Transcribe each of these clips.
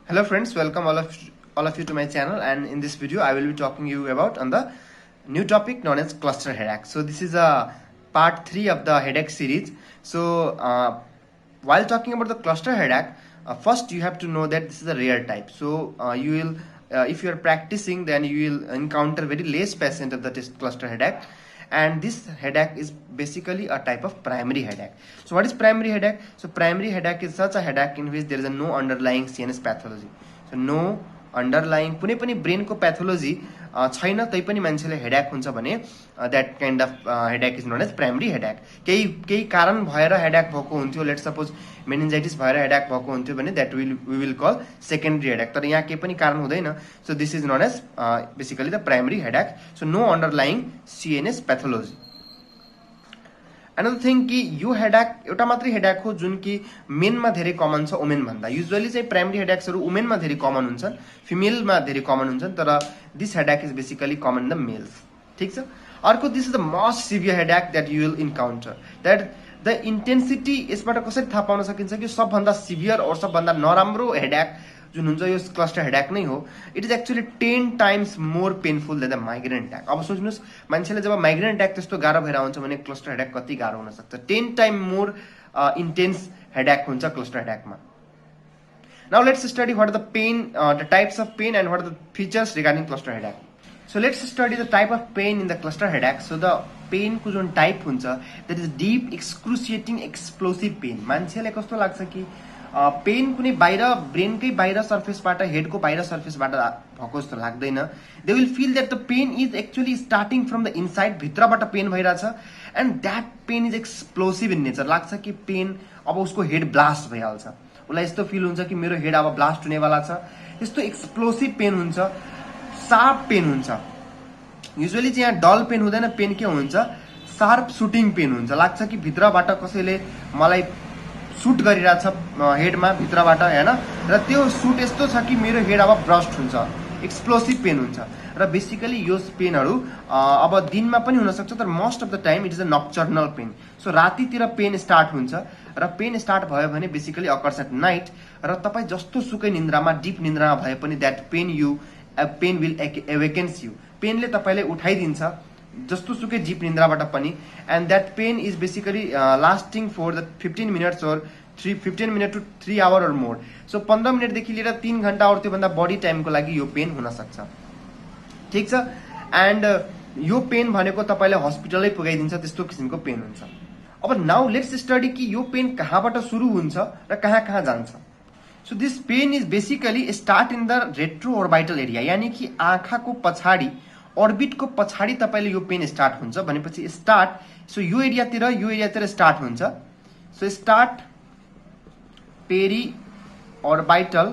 Hello friends, welcome all of you to my channel, and in this video I will be talking you about on the new topic known as cluster headache. So this is a part 3 of the headache series. So while talking about the cluster headache, first you have to know that this is a rare type. So you will if you are practicing, then you will encounter very less patient of the cluster headache, and this headache is basically a type of primary headache. So what is primary headache? So primary headache is such a headache in which there is a no underlying CNS pathology. So no underlying कुनै पनि ब्रेनको pathology छैन, तैपनि मान्छेले headache हुन्छ भने that kind of headache is known as primary headache. केही कारण भएर हेडाक भएको हुन्थ्यो, लेट सपोज मेनिन्जाइटिस भएर हेडाक भएको हुन्थ्यो भने that we will call secondary headache. तर यहाँ केही पनि कारण हुँदैन. So this is known as basically the primary headache. So no underlying CNS pathology. Another thing कि यो हेडाक एउटा मात्रै हेडाक हो जुन कि मेनमा धेरै कमन छ वुमेन भन्दा. युजुअली चाहिँ प्राइमरी हेडाक्सहरू वुमेनमा धेरै कमन हुन्छन्, फिमेलमा धेरै कमन हुन्छन्, तर this headache is basically common in the males. ठिक छ. अर्को, this is the most severe headache that you will encounter. That the intensity यसबाट कसरी थाहा पाउन सकिन्छ कि सबभन्दा सिभियर और सबभन्दा नराम्रो हेडाक जुन हुन्छ यो क्लस्टर हेडाक नै हो. It is actually 10 times more painful than the migraine attack. अब सोच्नुहोस्, मान्छेले जब माइग्रेन अट्याक त्यस्तो गाह्रो भएर हुन्छ भने क्लस्टर हेडाक कति गाह्रो हुन सक्छ. 10 टाइम मोर इन्टेन्स हेडाक हुन्छ क्लस्टर हेडाकमा. Now let's study what the pain, the types of pain and what the features regarding cluster headache. So let's study the type of pain in the cluster headache. So the पेनको जुन type हुन्छ that is deep excruciating explosive pain. मान्छेलाई कस्तो लाग्छ कि pain कुनै बाहिर ब्रेनकै बाहिर सर्फेसबाट, हेडको बाहिर सर्फेसबाट भएको जस्तो लाग्दैन. They will feel that the pain is actually starting from the inside, भित्रबाट पेन भइरहेछ, and that pain is explosive in nature. लाग्छ कि पेन अब उसको हेड ब्लास्ट भइहाल्छ. उसलाई यस्तो फिल हुन्छ कि मेरो हेड अब ब्लास्ट हुनेवाला छ. यस्तो एक्सप्लोसिभ पेन हुन्छ, सार्प पेन हुन्छ. युजुअली चाहिँ यहाँ डल पेन हुँदैन. पेन के हुन्छ? सार्प सुटिङ पेन हुन्छ. लाग्छ कि भित्रबाट कसैले मलाई सुट गरिरहेछ हेडमा भित्रबाट, होइन, र त्यो सुट यस्तो छ कि मेरो हेड अब ब्रस्ट हुन्छ. एक्सप्लोसिभ पेन हुन्छ. र बेसिकली यो पेनहरू अब दिनमा पनि हुनसक्छ, तर most of the time it is a nocturnal pain. So रातितिर पेन स्टार्ट हुन्छ, र पेन स्टार्ट भयो भने बेसिकली अकर्स एट नाइट. र तपाईँ जस्तो सुकै निन्द्रामा, डिप निन्द्रामा भए पनि that pain will awakens you. पेनले तपाईँलाई उठाइदिन्छ जस्तो सुकै डिप निन्द्राबाट पनि. And that pain is basically lasting for the 15 minutes और 15 मिनट टु 3 आवर और मोर. सो 15 मिनटदेखि लिएर 3 घण्टा और त्योभन्दा बढी टाइमको लागि यो पेन हुन सक्छ. ठिक छ. एन्ड यो पेन भनेको तपाईँलाई हस्पिटलै पुगाइदिन्छ, त्यस्तो किसिमको पेन हुन्छ. अब नाउ लेट्स स्टडी कि यो पेन कहाँबाट सुरु हुन्छ र कहाँ कहाँ जान्छ. So this pain is basically start in the retro orbital area, यानि कि आँखाको पछाडि, अर्बिटको पछाडि तपाईँले यो पेन स्टार्ट हुन्छ भनेपछि स्टार्ट. सो यो एरियातिर स्टार्ट हुन्छ. सो स्टार्ट पेरी अर्बिटल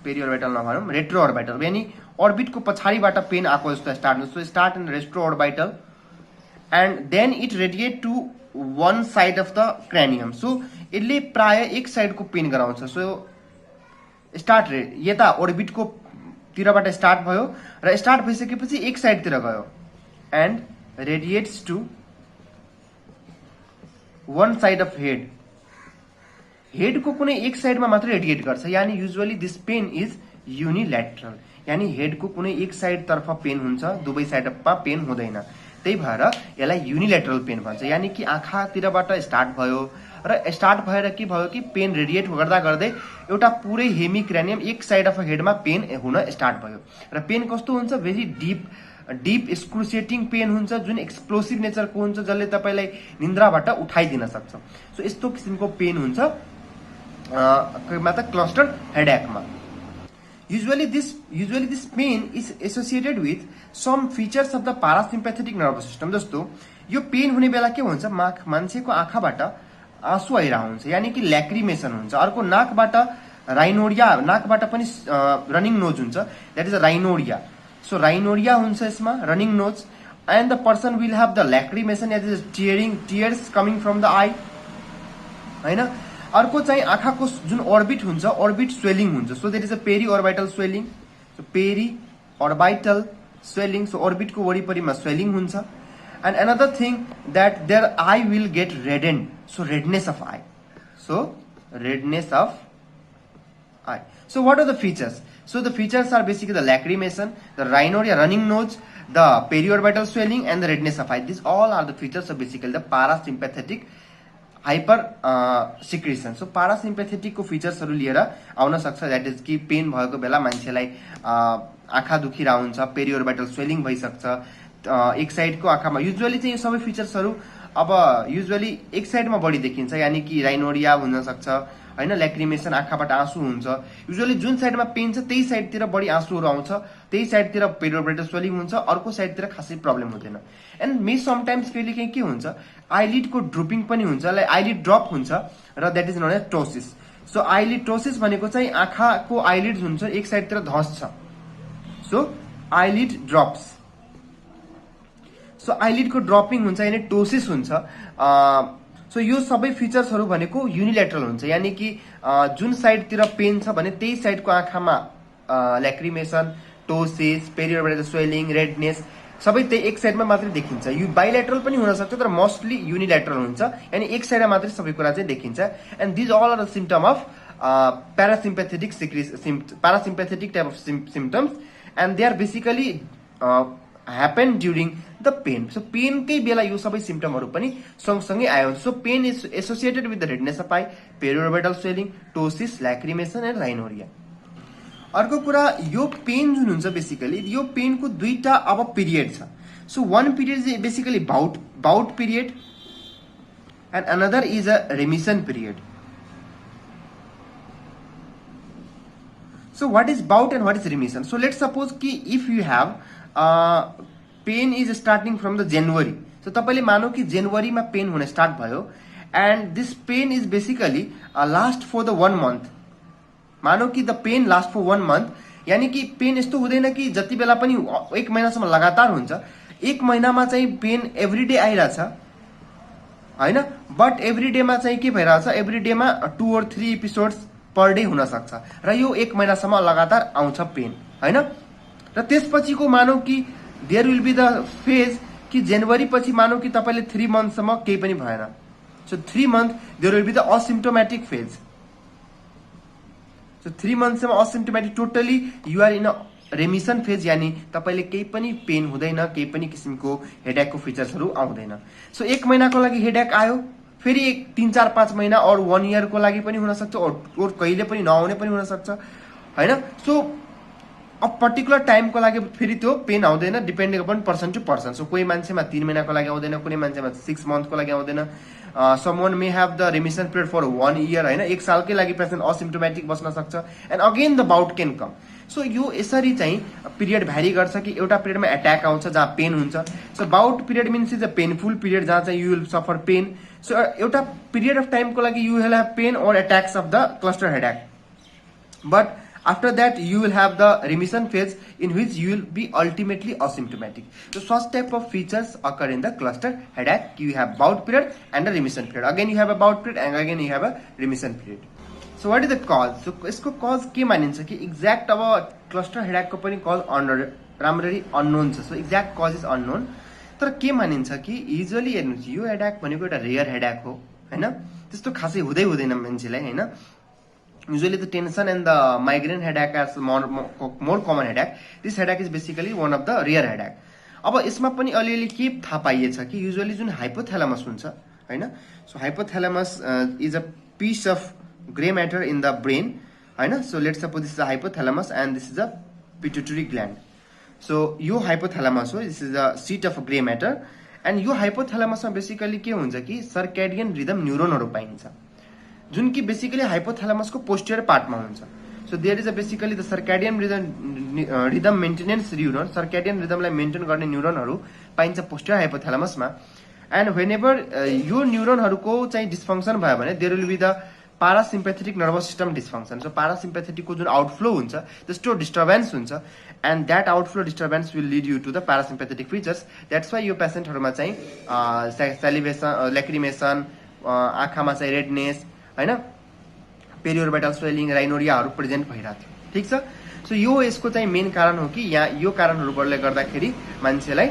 नभनौँ, रेट्रो अर्बिटल, यानि अर्बिटको पछाडिबाट पेन आएको जस्तो स्टार्ट हुन्छ. So start in retro orbital and then it radiate to one side of the cranium. So यसले प्राय एक साइडको पेन गराउँछ. सो स्टार्ट यता अर्बिटको तिरबाट स्टार्ट भयो र स्टार्ट भइसकेपछि एक साइडतिर गयो and radiates to one side of head. हेडको कुनै एक साइडमा मात्रै रेडिएट गर्छ. यानि usually this pain is unilateral, यानि हेडको कुनै एक साइड तर्फ पेन हुन्छ, दुवै साइडमा पेन हुँदैन. त्यही भएर यसलाई युनिल्याटरल पेन भन्छ. यानि कि आँखातिरबाट स्टार्ट भयो र स्टार्ट भएर के भयो कि पेन रेडिएट गर्दा गर्दै एउटा पुरै हेमी क्रानियम एक साइड अफ हेडमा पेन हुन स्टार्ट भयो. र पेन कस्तो हुन्छ? भेरी डिप एक्सक्रुसिएटिङ पेन हुन्छ, जुन एक्सप्लोसिभ नेचरको हुन्छ, जसले तपाईँलाई निन्द्राबाट उठाइदिन सक्छ. सो यस्तो किसिमको पेन हुन्छ मतलब cluster हेडाकमा. Usually this pain is associated with some features of the parasympathetic nervous system. जस्तो यो पेन हुने बेला के हुन्छ? मान्छेको आँखाबाट आँसु आइरहेको हुन्छ, यानि कि ल्याक्रिमेसन हुन्छ. अर्को नाकबाट राइनोडिया, नाकबाट पनि रनिङ नोज हुन्छ, that is a rhinorrhoea. So rhinorrhoea हुन्छ यसमा, running nose. And the person will have the lacrimation, that is tears coming from the eye, होइन. अर्को चाहिँ आँखाको जुन अर्बिट हुन्छ, अर्बिट स्वेलिङ हुन्छ. So there is a peri orbital swelling. So peri orbital swelling. So अर्बिटको वरिपरिमा swelling हुन्छ. And another thing that there eye will get reddened. So redness of I. So redness of Alright. So what are the features? So the features are basically the lacrimation, the rhinorrhea, running nose, the periorbital swelling, and the redness of eye. These all are the features of basically the parasympathetic hyper secretion. So parasympathetic को फिचर्सहरु लिएर आउन सक्छ, that is कि pain भएको बेला मान्छेलाई आँखा दुखिरा हुन्छ, पेरिओर्बिटल स्वेलिङ भइसक्छ, एक साइडको आँखामा युजुअली चाहिँ यो सबै फिचर्सहरु अब युजुअली एक साइडमा बढी देखिन्छ, यानी कि राइनोरिया हुन सक्छ हैन, ल्याक्रिमेसन आँखाबाट आँसु हुन्छ। युजुअली जुन साइडमा पेन छ त्यही साइडतिर बढी आँसुहरु आउँछ, त्यही साइडतिर पेरिओर्बिटल स्वेलिङ हुन्छ, अर्को साइडतिर खासै प्रब्लम हुँदैन। एन्ड मे समटाइम्स कहिले के हुन्छ, आइलिड को ड्रुपिङ पनि हुन्छ, लाइक आइलिड ड्रप हुन्छ र that is known as ptosis. So eyelid ptosis भनेको चाहिँ आँखाको आइलिड्स हुन्छ एक साइडतिर धस्छ, so eyelid drops. So eyelid को ड्रपिङ हुन्छ यानी टोसिस हुन्छ। सो यो सबै फिचर्सहरु भनेको युनिल्याटरल हुन्छ, यानी कि जुन साइडतिर पेन छ भने त्यही साइडको आँखामा ल्याक्रिमेसन, टोसिस, पेरिओर्बिटल स्वेलिङ, रेडनेस सबै त्यही एक साइडमा मात्रै देखिन्छ। यो बाइल्याटरल पनि हुन सक्छ तर मोस्टली युनिल्याटरल हुन्छ, यानी एक साइडमा मात्रै सबै कुरा चाहिँ देखिन्छ। And these all are the symptom of parasympathetic parasympathetic type of symptoms, and they are basically happen during the pain. So pain कै बेला यो सबै सिम्पटमहरु पनि सँगसँगै आयो। So pain is associated with the redness of eye, periorbital swelling, ptosis, lacrimation and rhinorrhea. अर्को कुरा, यो पेन जुन हुन्छ बेसिकली यो पेन को दुईटा अब पिरियड छ। So one period is basically bout period and another is a remission period. So what is bout and what is remission? So let's suppose कि if you have pain is starting from the January. So तपाईले मानौ कि जनवरी मा pain हुन start भयो and this pain is basically last for the 1 month. मानौ कि the pain last for 1 month, यानी कि पेन यस्तो हुँदैन कि जति बेला पनि एक महिनासम्म लगातार हुन्छ। एक महिनामा चाहिँ पेन एभ्रीडे आइराछ हैन, बट एभ्रीडे मा चाहिँ के भइराछ, एभ्रीडे मा 2 or 3 एपिसोड्स पर डे हुन सक्छ र यो एक महिनासम्म लगातार आउँछ पेन हैन। र त्यसपछिको मानौ कि there will be the phase कि जनवरी पछि मानौ कि तपाईले 3 मन्थसम्म केही पनि भएन। So 3 month there will be the asymptomatic phase. So 3 मन्थसम्म asymptomatic, totally you are in a remission phase, यानी तपाईले केही पनि पेन हुँदैन, केही पनि किसिमको हेडेकको फिचर्सहरु आउँदैन। सो एक महिनाको लागि हेडेक आयो, फेरि 3, 4, 5 महिना और 1 इयर को लागि पनि हुन सक्छ, और कहिले पनि नआउने पनि हुन सक्छ हैन। सो अ पर्टिकुलर टाइम को लागि फेरि त्यो पेन आउँदैन, depending upon person to person. So कोही मान्छेमा 3 महिनाको लागि आउँदैन, कुनै मान्छेमा 6 मन्थ को लागि आउँदैन। Someone may have the remission period for 1 year हैन, एक सालकै लागि पेशेन्ट असिम्प्टोमेटिक बस्न सक्छ and again the bout can come. So यो यसरी चाहिँ पिरियड भ्यारी गर्छ कि एउटा पिरियडमा अट्याक आउँछ जहाँ पेन हुन्छ। So bout period means is a painful period जहाँ चाहिँ you will suffer pain. So एउटा पिरियड अफ टाइम को लागि you will have pain or attacks of the cluster headache, but after that you will have the remission phase in which you will be ultimately asymptomatic. So such type of features occur in the cluster headache. You have bout period and a remission period. Again you have a bout period and again you have a remission period. So what is the cause? So यसको cause के मानिन्छ कि exact अब cluster headache को पनि cause राम्ररी unknown छ। So exact cause is unknown, तर के मानिन्छ कि usually हेर्नुस् यो headache भनेको एउटा rare headache हो हैन, त्यस्तो खासै हुँदैन मान्छेलाई हैन। Usually the tension and the migraine headache as more common headache. This headache is basically one of the rare headache. अब यसमा पनि अलिअलि के थाहा पाइएछ कि युजुअली जुन हाइपोथैलेमस हुन्छ हैन, so hypothalamus is a piece of gray matter in the brain हैन। So let's suppose this is a hypothalamus and this is a pituitary gland. So यो हाइपोथैलेमस हो, this is a seat of grey matter and यो हाइपोथैलेमसमा basically के हुन्छ कि circadian rhythm न्युरोनहरु पाइन्छ जुन कि बेसिकली हाइपोथैलेमस को पोस्टीरियर पार्टमा हुन्छ। So there is a basically the circadian rhythm maintenance neuron, circadian रिदमलाई मेन्टेन गर्ने न्युरोनहरु पाइन्छ पोस्टीरियर हाइपोथैलेमसमा। एन्ड व्हेनेभर यो न्युरोनहरुको चाहिँ डिस्फंक्सन भयो भने there will be the parasympathetic nervous system dysfunction. So parasympathetic को जुन आउटफ्लो हुन्छ त्यस्तो डिस्टर्बेन्स हुन्छ and that outflow disturbance will lead you to the parasympathetic features. That's why यो पेशेन्टहरुमा चाहिँ सैलिवेसन, ल्याक्रिमेसन, आँखामा चाहिँ रेडनेस हैन, पेरिओर्बिटल स्वेलिङ, राइनोरियाहरु प्रेजेन्ट भइराछ। ठीक छ। सो यो यसको चाहिँ मेन कारण हो कि यहाँ यो कारणहरुले गर्दाखेरि मान्छेलाई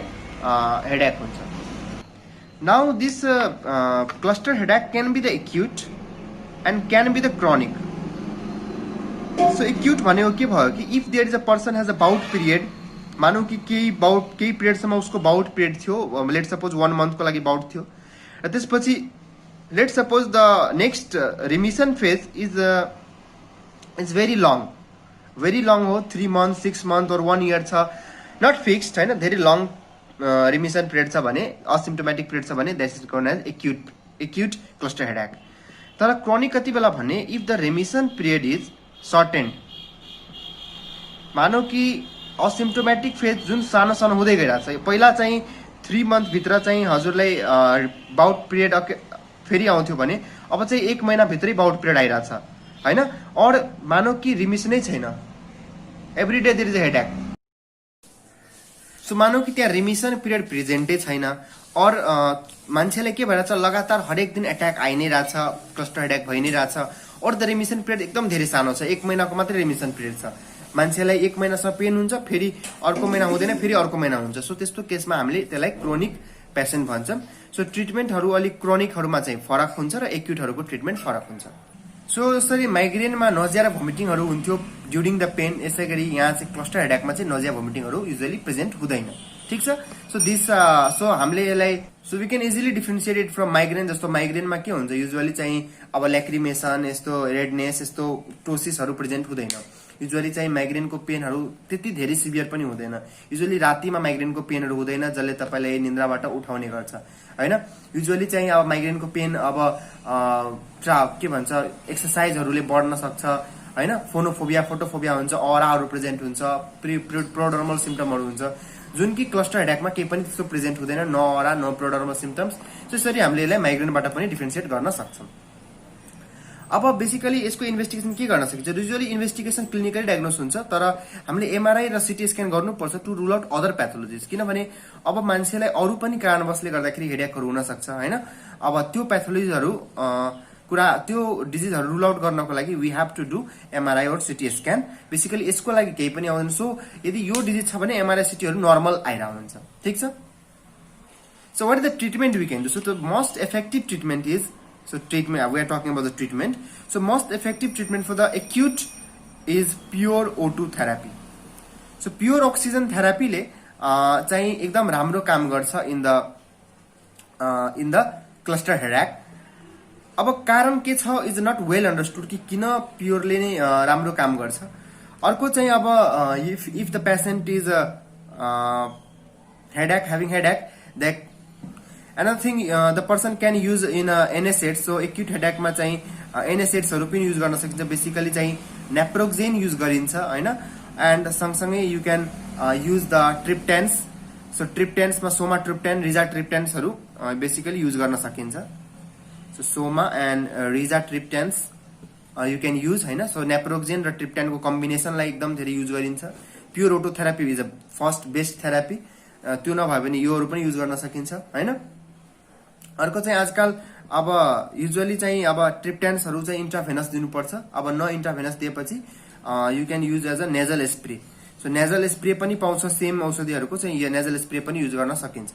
हेडेक हुन्छ। Now this cluster headache can be the acute and can be the chronic. So acute भनेको के भयो कि if there is a person has a bout period, मानौ कि केही पिरियडसम्म उसको बाउट पिरियड थियो, लेट सपोज 1 मन्थको लागि बाउट थियो, र त्यसपछि let suppose the next remission phase is very long हो, 3 मन्थ 6 मन्थ और 1 इयर छ, नट फिक्स्ड होइन, धेरै लङ रिमिसन पिरियड छ भने, असिम्टोमेटिक पिरियड छ भने, that is called as acute cluster headache. तर क्रोनिक कति बेला भने if the remission period is shortened, मानौ कि असिम्टोमेटिक फेज जुन सानो सानो हुँदै गइरहेको छ, पहिला चाहिँ 3 मन्थभित्र चाहिँ हजुरलाई बाउट पिरियड फेरि आउँथ्यो भने अब चाहिँ 1 महिनाभित्रै बाउट पिरियड आइरहेछ होइन, और मानौ कि रिमिसनै छैन, every day there is a headache. So मानौ कि त्यहाँ रिमिसन पिरियड प्रेजेन्टै छैन, और मान्छेलाई के भइरहेछ, लगातार हरेक दिन एट्याक आइ नै रहेछ, क्लस्टर हेडेक भइ नै रहेछ, और द रिमिसन पिरियड एकदम धेरै सानो छ, 1 महिनाको मात्रै रिमिसन पिरियड छ, मान्छेलाई 1 महिनासम्म पेन हुन्छ, फेरि अर्को महिना हुँदैन, फेरि अर्को महिना हुन्छ। सो त्यस्तो केसमा हामीले त्यसलाई क्रोनिक पेसेन्ट भन्छौँ। सो ट्रिटमेन्टहरू अलिक क्रोनिकहरूमा चाहिँ फरक हुन्छ र एक्युटहरूको ट्रिटमेन्ट फरक हुन्छ। सो यसरी माइग्रेनमा नजिया र भोमिटिङहरू हुन्थ्यो ड्युरिङ द पेन, यसै गरी यहाँ चाहिँ क्लस्टर हेडेकमा चाहिँ नजिया भोमिटिङहरू युजली प्रेजेन्ट हुँदैन, ठिक छ। सो हामीले यसलाई we can easily differentiate it from migraine. जस्तो माइग्रेनमा के हुन्छ, युजली चाहिँ अब ल्याक्रिमेसन, यस्तो रेडनेस, यस्तो टोसिसहरू प्रेजेन्ट हुँदैन, युजली चाहिँ माइग्रेनको पेनहरू त्यति धेरै सिभियर पनि हुँदैन, युजली रातिमा माइग्रेनको पेनहरू हुँदैन जसले तपाईँलाई निन्द्राबाट उठाउने गर्छ होइन। युजली चाहिँ अब माइग्रेनको पेन अब के भन्छ, एक्सर्साइजहरूले बढ्न सक्छ होइन, फोटोफोबिया हुन्छ, अराहरू प्रेजेन्ट हुन्छ, प्रोडर्मल सिम्टमहरू हुन्छ, जुन कि क्लस्टर हेडेकमा केही पनि त्यस्तो प्रेजेन्ट हुँदैन, न अरा न प्रोडर्मल सिम्टम्स। त्यसरी हामीले यसलाई माइग्रेनबाट पनि डिफ्रेन्सिएट गर्न सक्छौँ। अब बेसिकली यसको इन्भेस्टिगेसन के गर्न सकिन्छ, युजली इन्भेस्टिगेसन क्लिनिकली डायग्नोस हुन्छ, तर हामीले एमआरआई र सिटी स्क्यान गर्नुपर्छ टु रुल आउट अदर प्याथोलोजिज, किनभने अब मान्छेलाई अरू पनि कारणवशले गर्दाखेरि हेडेकहरू हुन सक्छ होइन। अब त्यो प्याथोलोजीहरू त्यो डिजिजहरू रुल आउट गर्नको लागि we have to do MRI or CT scan. Basically यसको लागि केही पनि आउँदैन। सो यदि यो डिजिज छ भने एमआरआई सिटीहरू नर्मल आइरहेको हुन्छ, ठिक छ। So what is the treatment we can do? So the most effective treatment is, so treatment, we are talking about the treatment. So most effective treatment for the acute is pure O2 therapy. So pure oxygen therapy ले चाहिँ एकदम राम्रो काम गर्छ in the cluster headache. अब कारण के छ इज नट वेल अन्डरस्टुड कि किन प्योरले नै राम्रो काम गर्छ। अर्को चाहिँ अब if the patient is having headache, that another thing the person can use in NSAIDs. so acute headache मा चाहिँ NSAIDs हरू पनि युज गर्न सकिन्छ। बेसिकली चाहिँ नेप्रोक्जेन युज गरिन्छ हैन, एन्ड सँगसँगै you can use the triptans. So ट्रिप्टेन्समा सोमा ट्रिप्टेन, रिजा ट्रिप्टेन्स हरू बेसिकली युज गर्न सकिन्छ। So suma and riza triptans you can use हैन। सो नेप्रोक्जेन र ट्रिप्टेनको कम्बिनेसनलाई एकदम धेरै युज गरिन्छ। Pure O two therapy is a first best therapy. त्यो नभए पनि योहरू पनि युज गर्न सकिन्छ हैन। अर्को चाहिँ आजकल अब युजुअली चाहिँ अब ट्रिप्टेन्सहरू चाहिँ इन्ट्राभेनस दिनुपर्छ। अब न इन्ट्राभेनस दिएपछि you can use as a nasal spray. So nasal spray पनि पाउँछ, सेम औषधिहरूको चाहिँ यो नेजल स्प्रे पनि युज गर्न सकिन्छ।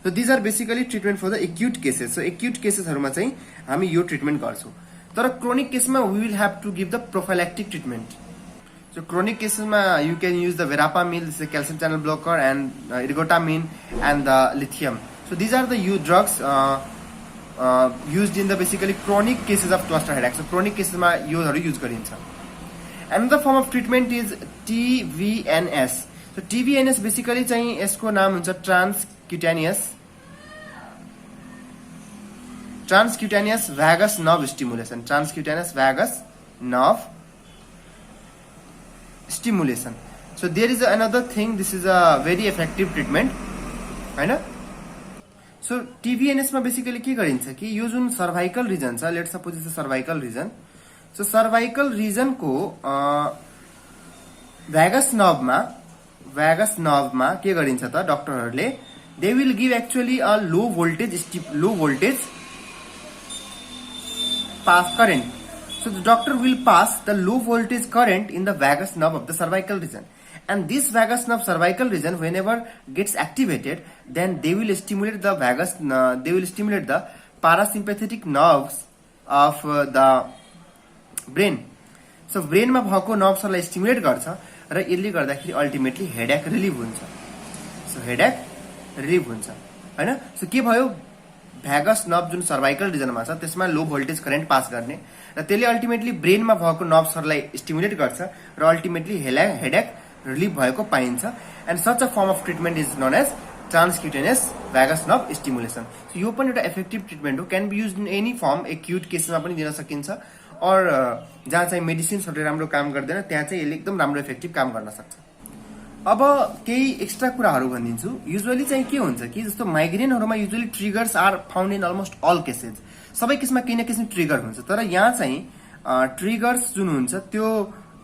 So these are basically treatment for the acute cases. So acute केसेसहरूमा चाहिँ हामी यो ट्रिटमेन्ट गर्छौँ। तर क्रोनिक केसमा we will have to give the prophylactic treatment. So chronic केसेसमा you can use the verapamil, calcium channel blocker, and ergotamine and the lithium. So these are the drugs used in the basically chronic cases of cluster headache. So chronic cases ma yoहरू use गरिन्छ। Another form of treatment is TVNS. So TVNS basically चाहिँ यसको नाम हुन्छ transcutaneous vagus nerve stimulation. Transcutaneous vagus nerve stimulation. So there is another thing, this is a very effective treatment हैन। So TVNS मा basically के गरिन्छ कि यो जुन सर्भाइकल रिजन छ, let suppose is cervical region. So cervical region को vagus नर्भमा के गरिन्छ त डाक्टरहरूले, they will give actually a low voltage pass current. So the doctor will pass the low voltage current in the vagus nerve of the cervical region. And this vagus nerve cervical region, whenever gets activated, then they will stimulate the parasympathetic nerves of the brain. So ब्रेनमा भएको नर्भ्सहरूलाई stimulate गर्छ र यसले गर्दाखेरि ultimately headache relieve हुन्छ। So headache relieve हुन्छ हैन। सो के भयो, भ्यागस नर्भ जुन सर्भाइकल रिजनमा छ त्यसमा लो भोल्टेज करेन्ट पास गर्ने र त्यसले अल्टिमेटली ब्रेनमा भएको नर्भ्सहरूलाई स्टिमुलेट गर्छ र अल्टिमेटली हेडेक रिलिभ भएको पाइन्छ। And such a form of treatment is known as transcutaneous vagus nerve stimulation. So यो पनि एउटा इफेक्टिभ ट्रिटमेन्ट हो, can be use in any form, acute केसमा पनि दिन सकिन्छ और जहाँ चाहिँ मेडिसिन्सहरूले राम्रो काम गर्दैन त्यहाँ चाहिँ यसले एकदम राम्रो इफेक्टिभ काम गर्न सक्छ। अब केही एक्स्ट्रा कुराहरू भनिदिन्छु। युजुअली चाहिँ के हुन्छ कि जस्तो माइग्रेनहरूमा usually triggers are found in almost all cases, सबै केसमा केही न केही ट्रिगर हुन्छ। तर यहाँ चाहिँ ट्रिगर्स जुन हुन्छ त्यो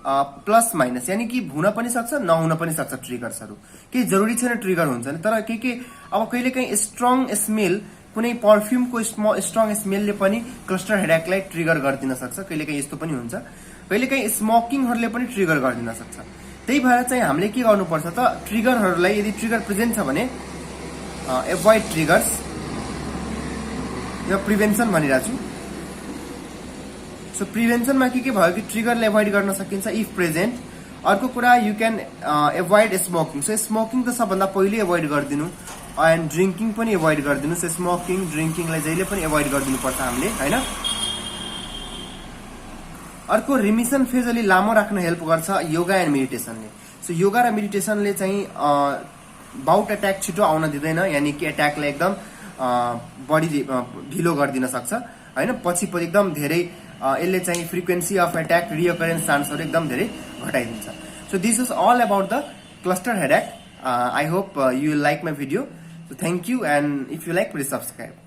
प्लस माइनस यानी कि हुन पनि सक्छ नहुन पनि सक्छ। ट्रिगर्सहरू केही जरुरी छैन ट्रिगर हुन्छ नि, तर के अब कहिले काहीँ स्ट्रङ स्मेल, कुनै पर्फ्युमको स्ट्रङ स्मेलले पनि क्लस्टर हेडेकलाई ट्रिगर गरिदिन सक्छ। कहिले काहीँ यस्तो पनि हुन्छ, कहिले काहीँ स्मोकिङहरूले पनि ट्रिगर गरिदिन सक्छ। त्यही भएर चाहिँ हामीले के गर्नुपर्छ त, ट्रिगरहरूलाई यदि ट्रिगर प्रेजेन्ट छ भने एभोइड ट्रिगर्स, यो प्रिभेन्सन भनिरहेको छु। सो प्रिभेन्सनमा के भयो कि ट्रिगरले एभोइड गर्न सकिन्छ इफ प्रेजेन्ट। अर्को कुरा you can avoid smoking. So smoking त सबभन्दा पहिले एभोइड गरिदिनु एन्ड ड्रिङ्किङ पनि एभोइड गरिदिनु। सो स्मोकिङ ड्रिङ्किङलाई जहिले पनि एभोइड गरिदिनुपर्छ हामीले हैन। अर्को रिमिसन फेज अलि लामो राख्न हेल्प गर्छ योगा एन्ड मेडिटेसनले। सो योगा र मेडिटेसनले चाहिँ बाउट एट्याक छिटो आउन दिँदैन, यानी कि एट्याकलाई एकदम बढी ढिलो गरिदिन सक्छ हैन। पछि एकदम धेरै यसले चाहिँ फ्रिक्वेन्सी अफ एट्याक, रिअकरेन्स चान्सहरू एकदम धेरै घटाइदिन्छ। So this is all about the cluster headache. I hope you will like my video. So thank you, and if you like, please subscribe.